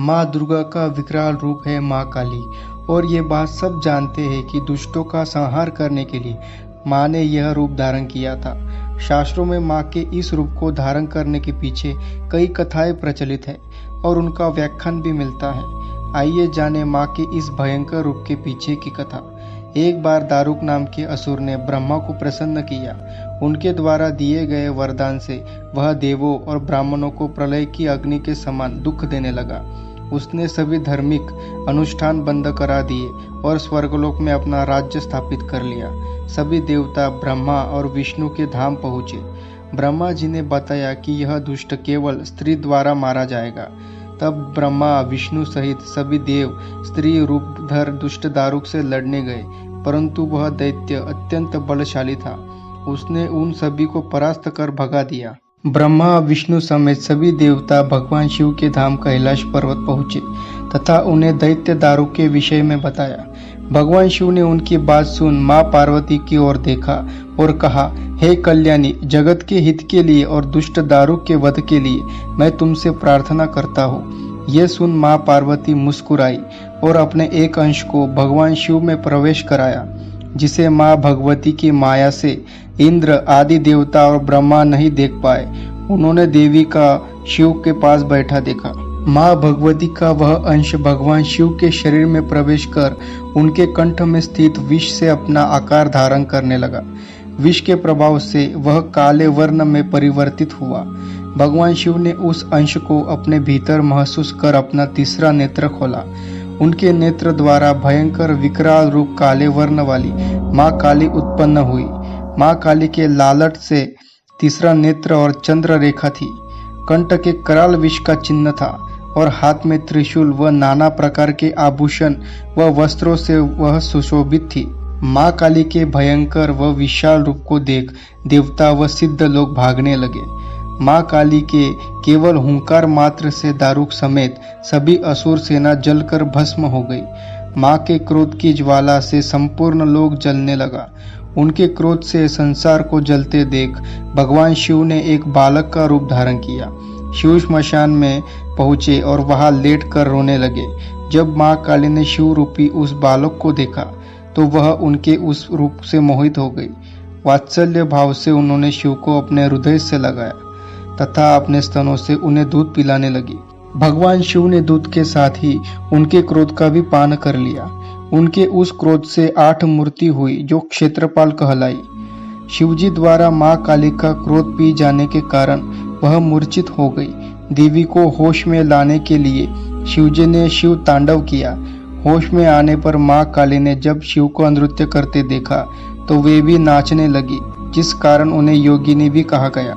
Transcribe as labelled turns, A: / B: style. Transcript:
A: माँ दुर्गा का विकराल रूप है माँ काली, और ये बात सब जानते हैं कि दुष्टों का संहार करने के लिए माँ ने यह रूप धारण किया था। शास्त्रों में माँ के इस रूप को धारण करने के पीछे कई कथाएं प्रचलित है और उनका व्याख्यान भी मिलता है। आइए जाने माँ के इस भयंकर रूप के पीछे की कथा। एक बार दारुक नाम के असुर ने ब्रह्मा को प्रसन्न किया। उनके द्वारा दिए गए वरदान से वह देवों और ब्राह्मणों को प्रलय की अग्नि के समान दुख देने लगा। उसने सभी धार्मिक अनुष्ठान बंद करा दिए और स्वर्गलोक में अपना राज्य स्थापित कर लिया। सभी देवता ब्रह्मा और विष्णु के धाम पहुँचे। ब्रह्मा जी ने बताया कि यह दुष्ट केवल स्त्री द्वारा मारा जाएगा। तब ब्रह्मा विष्णु सहित सभी देव स्त्री रूप धर दुष्ट दारुक से लड़ने गए, परंतु वह दैत्य अत्यंत बलशाली था। उसने उन सभी को परास्त कर भगा दिया। ब्रह्मा विष्णु समेत सभी देवता भगवान शिव के धाम कैलाश पर्वत पहुँचे तथा उन्हें दैत्य दारुक के विषय में बताया। भगवान शिव ने उनकी बात सुन माँ पार्वती की ओर देखा और कहा, हे कल्याणी, जगत के हित के लिए और दुष्ट दारुक के वध के लिए मैं तुमसे प्रार्थना करता हूँ। यह सुन माँ पार्वती मुस्कुराई और अपने एक अंश को भगवान शिव में प्रवेश कराया, जिसे माँ भगवती की माया से इंद्र आदि देवता और ब्रह्मा नहीं देख पाए। उन्होंने देवी का शिव के पास बैठा देखा। माँ भगवती का वह अंश भगवान शिव के शरीर में प्रवेश कर उनके कंठ में स्थित विष से अपना आकार धारण करने लगा। विष के प्रभाव से वह काले वर्ण में परिवर्तित हुआ। भगवान शिव ने उस अंश को अपने भीतर महसूस कर अपना तीसरा नेत्र खोला। उनके नेत्र द्वारा भयंकर विकराल रूप काले वर्ण वाली माँ काली उत्पन्न हुई। माँ काली के लालट से तीसरा नेत्र और चंद्र रेखा थी। कंठ के कराल विष का चिन्ह था और हाथ में त्रिशूल व नाना प्रकार के आभूषण व वस्त्रों से वह सुशोभित थी। माँ काली के भयंकर व विशाल रूप को देख देवता व सिद्ध लोग भागने लगे। माँ काली के केवल हुंकार मात्र से दारुक समेत सभी असुर सेना जलकर भस्म हो गई। माँ के क्रोध की ज्वाला से संपूर्ण लोक जलने लगा। उनके क्रोध से संसार को जलते देख भगवान शिव ने एक बालक का रूप धारण किया। शिव श्मशान में पहुँचे और वहां लेट कर रोने लगे। जब माँ काली ने शिव रूपी उस बालक को देखा तो वह उनके उस रूप से मोहित हो गई। वात्सल्य भाव से उन्होंने शिव को अपने हृदय से लगाया तथा अपने स्तनों से उन्हें दूध पिलाने लगी। भगवान शिव ने दूध के साथ ही उनके क्रोध का भी पान कर लिया। उनके उस क्रोध से 8 मूर्ति हुई जो क्षेत्रपाल कहलाई। शिवजी द्वारा माँ काली का क्रोध पी जाने के कारण वह मूर्छित हो गई। देवी को होश में लाने के लिए शिवजी ने शिव तांडव किया। होश में आने पर माँ काली ने जब शिव को नृत्य करते देखा तो वे भी नाचने लगी, जिस कारण उन्हें योगिनी भी कहा गया।